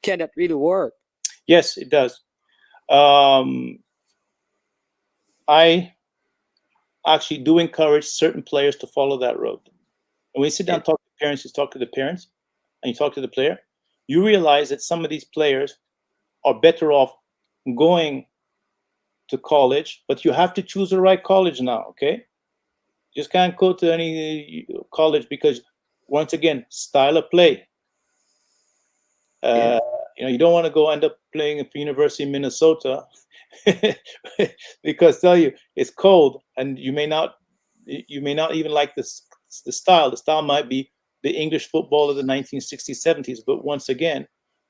can that really work? Yes, it does. I actually do encourage certain players to follow that road. And when you sit down and talk to parents, you talk to the parents and you talk to the player, you realize that some of these players are better off going to college, but you have to choose the right college now, okay? You just can't go to any college because, once again, style of play. You don't want to go end up playing at the University of Minnesota because tell you it's cold and you may not even like the style. The style might be the English football of the 1960s, 70s. But once again,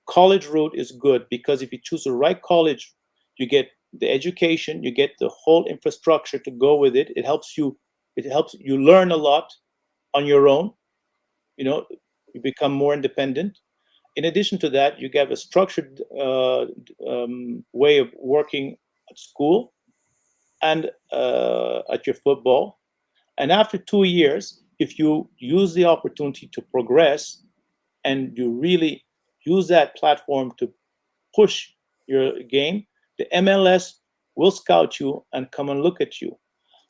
college route is good because if you choose the right college, you get the education, you get the whole infrastructure to go with it. It helps you learn a lot on your own. You become more independent. In addition to that, you get a structured way of working at school and at your football. And after 2 years, if you use the opportunity to progress and you really use that platform to push your game, the MLS will scout you and come and look at you.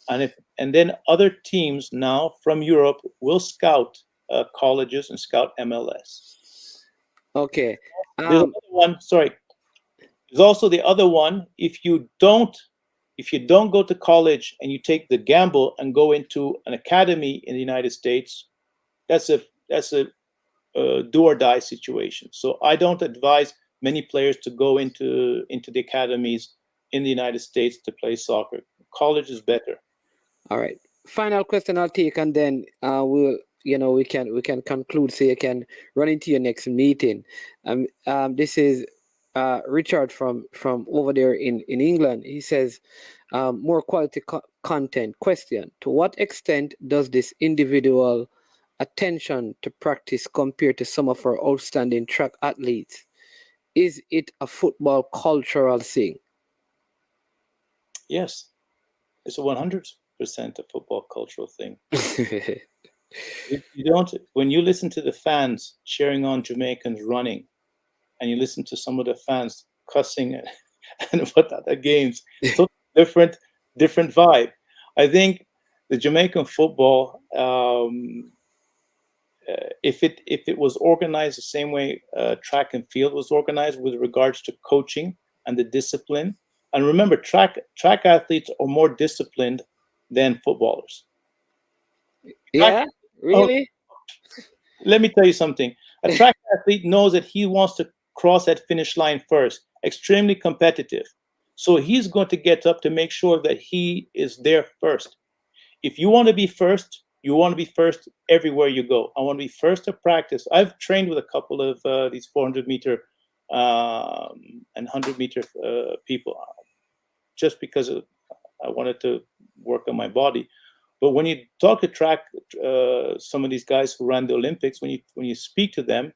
And then other teams now from Europe will scout colleges and scout MLS. Okay. There's another one. Sorry. There's also the other one. If you don't go to college and you take the gamble and go into an academy in the United States, that's a do or die situation. So I don't advise many players to go into the academies in the United States to play soccer. College is better. All right. Final question I'll take, and then we can conclude so you can run into your next meeting. This is Richard from over there in England. He says, more quality content. Question: to what extent does this individual attention to practice compare to some of our outstanding track athletes? Is it a football cultural thing? Yes, it's a 100% a football cultural thing. When you listen to the fans cheering on Jamaicans running, and you listen to some of the fans cussing and what other games, it's a different vibe. I think the Jamaican football, if it was organized the same way track and field was organized with regards to coaching and the discipline, and remember, track athletes are more disciplined than footballers. Yeah, really? Let me tell you something. A track athlete knows that he wants to cross that finish line first. Extremely competitive. So he's going to get up to make sure that he is there first. If you want to be first, you want to be first everywhere you go. I want to be first to practice. I've trained with a couple of these 400-meter and 100-meter people just because I wanted to work on my body. But when you talk to track, some of these guys who ran the Olympics, when you speak to them,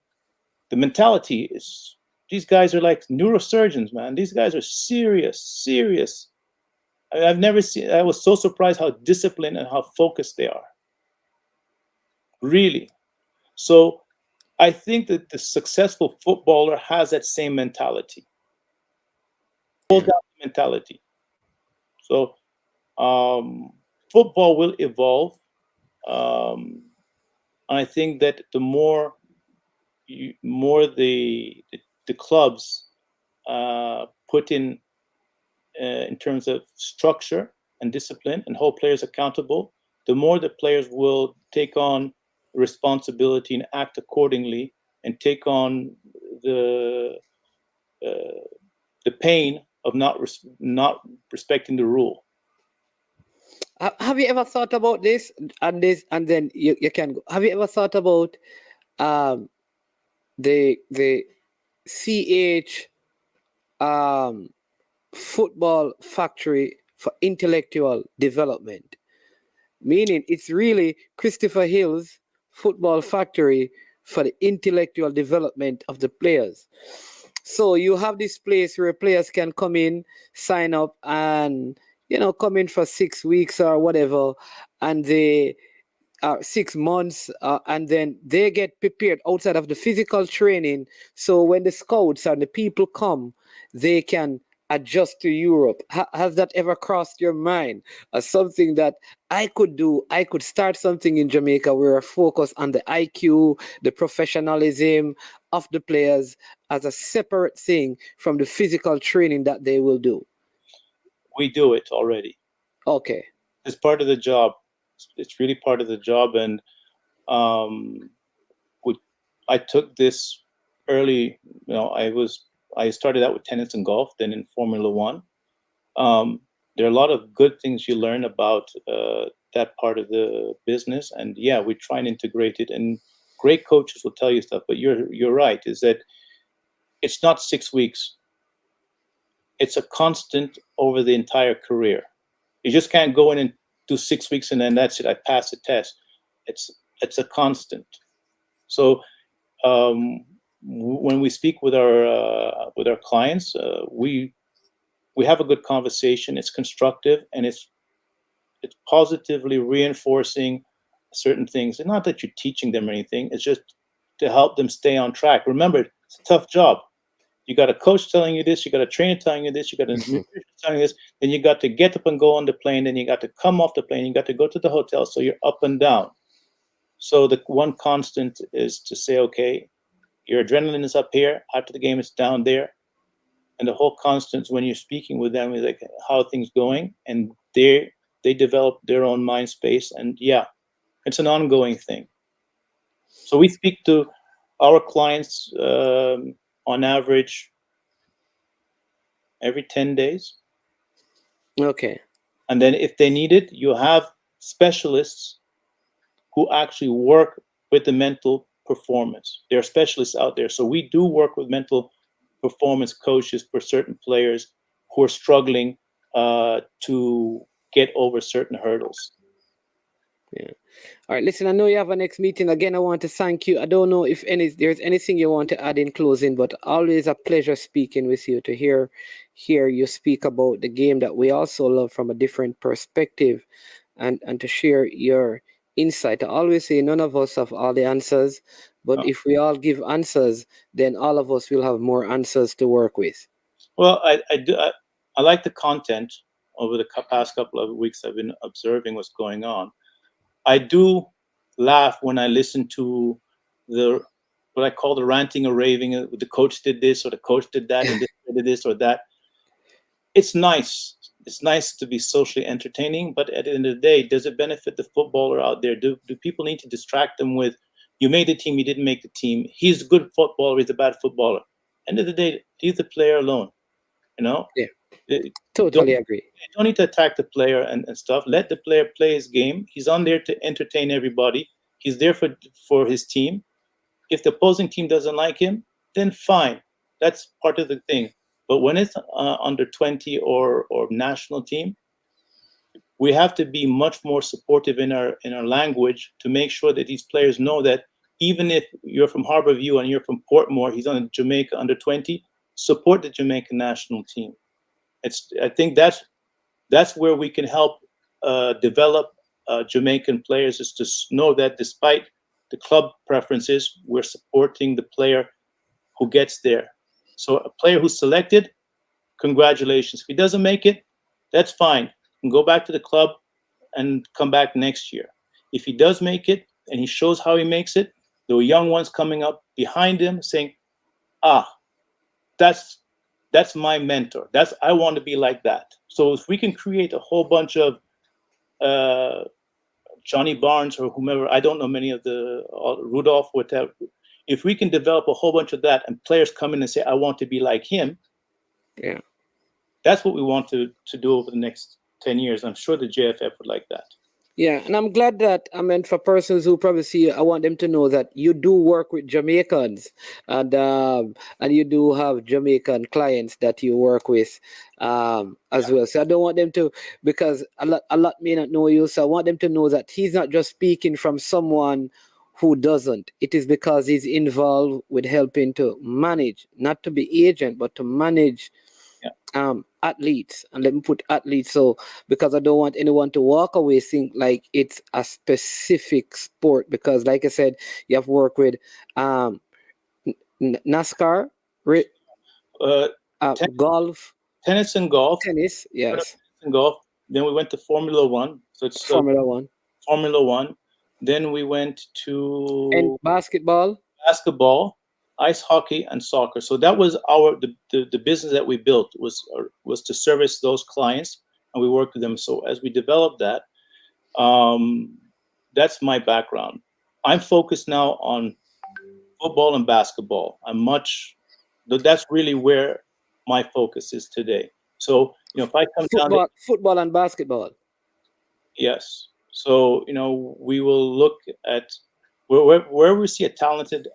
the mentality is these guys are like neurosurgeons, man. These guys are serious. I've never seen. I was so surprised how disciplined and how focused they are. Really. So I think that the successful footballer has that same mentality. Mentality. So football will evolve. And I think that the more the clubs put in terms of structure and discipline and hold players accountable, the more the players will take on responsibility and act accordingly and take on the pain of not respecting the rule. Have you ever thought about this? And then you can go. Have you ever thought about the CH football factory for intellectual development? Meaning it's really Christopher Hill's football factory for the intellectual development of the players. So you have this place where players can come in, sign up, and come in for 6 weeks or whatever, and they 6 months, and then they get prepared outside of the physical training. So when the scouts and the people come, they can adjust to Europe. Has that ever crossed your mind as something that I could do? I could start something in Jamaica where I focus on the IQ, the professionalism of the players as a separate thing from the physical training that they will do. We do it already. Okay. It's part of the job. It's really part of the job. And I took this early. I started out with tennis and golf, then in Formula One. There are a lot of good things you learn about that part of the business, and yeah, we try and integrate it. And great coaches will tell you stuff, but you're right. Is that it's not 6 weeks. It's a constant over the entire career. You just can't go in and do 6 weeks and then that's it. I passed the test. It's a constant. So when we speak with our clients, we have a good conversation. It's constructive and it's positively reinforcing certain things. And not that you're teaching them anything. It's just to help them stay on track. Remember, it's a tough job. You got a coach telling you this, you got a trainer telling you this, you got a nutritionist telling you this, then you got to get up and go on the plane, then you got to come off the plane, you got to go to the hotel, so you're up and down. So the one constant is to say, okay, your adrenaline is up here, after the game it's down there. And the whole constant when you're speaking with them is like, how are things going? And they develop their own mind space. And yeah, it's an ongoing thing. So we speak to our clients on average every 10 days. Okay. And then if they need it, you have specialists who actually work with the mental performance. There are specialists out there. So we do work with mental performance coaches for certain players who are struggling to get over certain hurdles. Yeah. All right. Listen, I know you have a next meeting. Again, I want to thank you. I don't know if there's anything you want to add in closing, but always a pleasure speaking with you, to hear you speak about the game that we also love from a different perspective, and to share your insight. I always say none of us have all the answers, but if we all give answers, then all of us will have more answers to work with. Well, I like the content. Over the past couple of weeks, I've been observing what's going on. I do laugh when I listen to what I call the ranting or raving. The coach did this or the coach did that and this did this or that. It's nice. It's nice to be socially entertaining, but at the end of the day, does it benefit the footballer out there? Do people need to distract them with, you made the team, you didn't make the team. He's a good footballer, he's a bad footballer. End of the day, leave the player alone. Yeah. Totally agree. You don't need to attack the player and stuff. Let the player play his game. He's on there to entertain everybody. He's there for his team. If the opposing team doesn't like him, then fine. That's part of the thing. But when it's under 20 or national team, we have to be much more supportive in our language to make sure that these players know that even if you're from Harborview and you're from Portmore, he's on Jamaica under 20, support the Jamaican national team. I think that's where we can help develop Jamaican players, is to know that despite the club preferences, we're supporting the player who gets there. So a player who's selected, congratulations. If he doesn't make it, that's fine. You can go back to the club and come back next year. If he does make it and he shows how he makes it, there are young ones coming up behind him saying, that's my mentor. I want to be like that. So if we can create a whole bunch of Johnny Barnes or whomever, I don't know many of the Rudolph, whatever. If we can develop a whole bunch of that and players come in and say, I want to be like him. Yeah. That's what we want to do over the next 10 years. I'm sure the JFF would like that. Yeah, and I'm glad that, for persons who probably see you, I want them to know that you do work with Jamaicans, and you do have Jamaican clients that you work with as well. So I don't want them to, because a lot may not know you, so I want them to know that he's not just speaking from someone who doesn't. It is because he's involved with helping to manage, not to be agent, but to manage athletes. And let me put athletes, so because I don't want anyone to walk away think like it's a specific sport, because like I said, you have worked with NASCAR, Uh, ten- golf, tennis and golf. tennis, yes, And golf. Then we went to Formula One. So it's Formula One, Formula One. Then we went and to basketball. basketball, ice hockey, and soccer. So that was the business that we built was to service those clients, and we worked with them. So as we developed that, that's my background. I'm focused now on football and basketball. That's really where my focus is today. So if I come down to Football and basketball. yes, so we will look at where we see a talented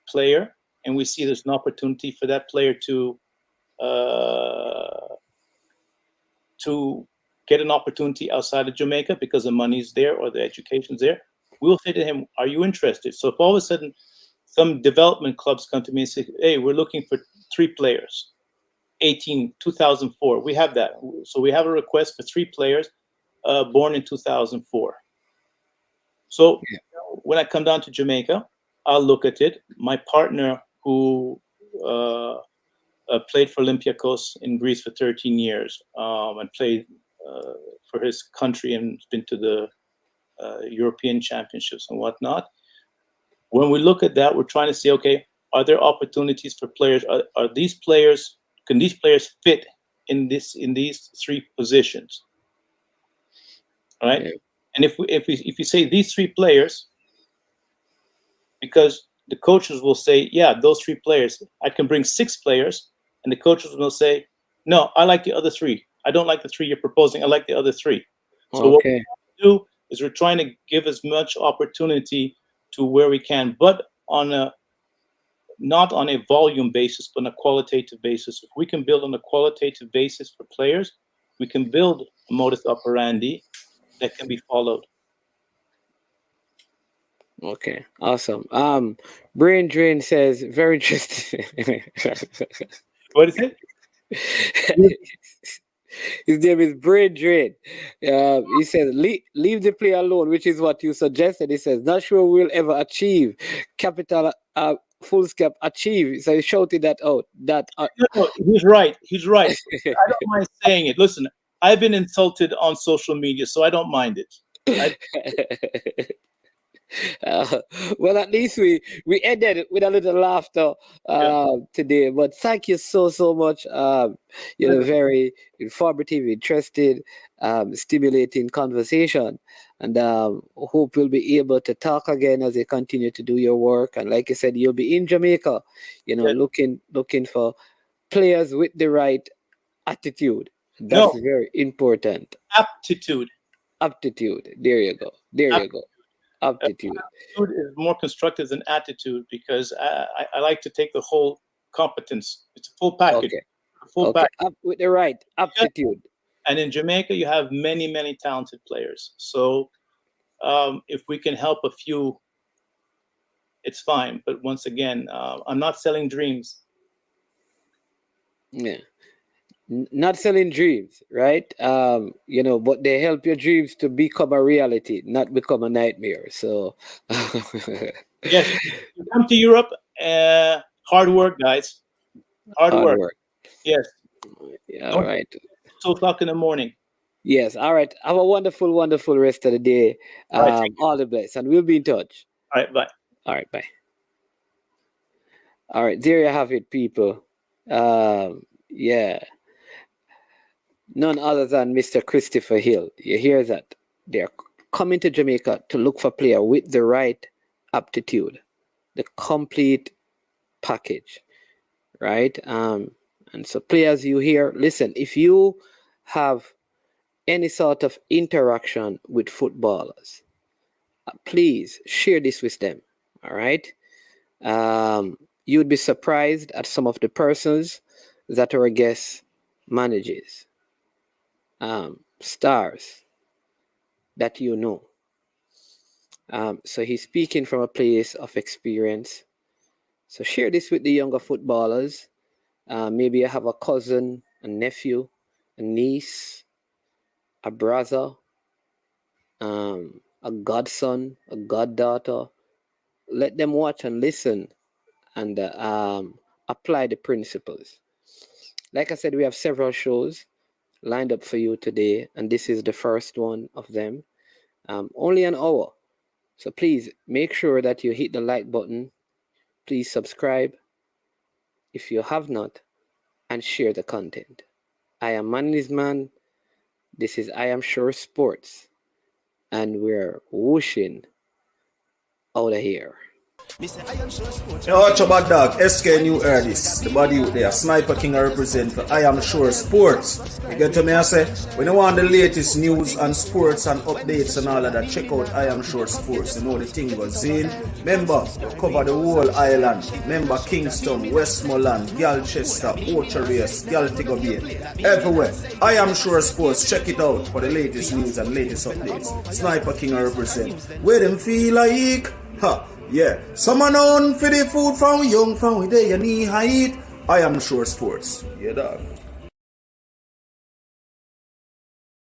player and we see there's an opportunity for that player to get an opportunity outside of Jamaica because the money's there or the education's there. We'll say to him, "Are you interested?" So if all of a sudden some development clubs come to me and say, "Hey, we're looking for 3 players, 2004. We have that. So we have a request for 3 players born in 2004. So when I come down to Jamaica, I'll look at it. My partner, who played for Olympiacos in Greece for 13 years and played for his country and been to the European Championships and whatnot. When we look at that, we're trying to say, okay, are there opportunities for players? Are these players? Can these players fit in these 3 positions? All right. Yeah. And if you say these 3 players, because the coaches will say, yeah, those 3 players, I can bring 6 players, and the coaches will say, no, I like the other 3. I don't like the 3 you're proposing. I like the other 3. So what we do is we're trying to give as much opportunity to where we can, but not on a volume basis, but on a qualitative basis. If we can build on a qualitative basis for players, we can build a modus operandi that can be followed. Okay, awesome. Brain Drain says very interesting. What is it? His name is Brain Drain. He says leave the player alone, which is what you suggested. He says not sure we'll ever achieve capital full step achieve. So he shouted that out. No, he's right. He's right. I don't mind saying it. Listen, I've been insulted on social media, so I don't mind it. Well, at least we ended it with a little laughter today. But thank you so much. Very informative, interesting, stimulating conversation, and hope we'll be able to talk again as you continue to do your work. And like I said, you'll be in Jamaica, looking for players with the right attitude. That's very important. Aptitude. There you go. Aptitude. Aptitude is more constructive than attitude because I like to take the whole competence. It's a full package. Okay. Package. With the right aptitude. And in Jamaica, you have many, many talented players. So if we can help a few, it's fine. But once again, I'm not selling dreams. Yeah. Not selling dreams, right? But they help your dreams to become a reality, not become a nightmare. So yes, you come to Europe, hard work, guys. Hard work. Yes. Yeah, all right. 2:00 in the morning. Yes, all right. Have a wonderful, wonderful rest of the day. All the best, and we'll be in touch. All right, bye. All right, bye. All right, there you have it, people. Yeah. None other than Mr. Christopher Hill. You hear that? They're coming to Jamaica to look for a player with the right aptitude, the complete package, right? And so players you hear, listen, if you have any sort of interaction with footballers, please share this with them, all right? You'd be surprised at some of the persons that our guest manages. Stars that So he's speaking from a place of experience. So share this with the younger footballers. Maybe you have a cousin, a nephew, a niece, a brother, a godson, a goddaughter. Let them watch and listen and apply the principles. Like I said, we have several shows lined up for you today, and this is the first one of them. Only an hour. So please make sure that you hit the like button. Please subscribe if you have not, and share the content. I am Manly's Man. This is I Am Sure Sports, and we're whooshing out of here. Yo, watch about dog, SK New Erdis, the body out there, Sniper King I represent for I Am Sure Sports. You get to me, I say, when you want the latest news and sports and updates and all of that, check out I Am Sure Sports. You know the thing goes in. Remember, cover the whole island. Remember Kingston, Westmoreland, Galchester, Ocho-Race, Galtigo Bay, everywhere. I Am Sure Sports, check it out for the latest news and latest updates. Sniper King I represent. Where them feel like, ha. Yeah, someone on for the food from young, from where they knee height. I Am Sure Sports. Yeah, dog.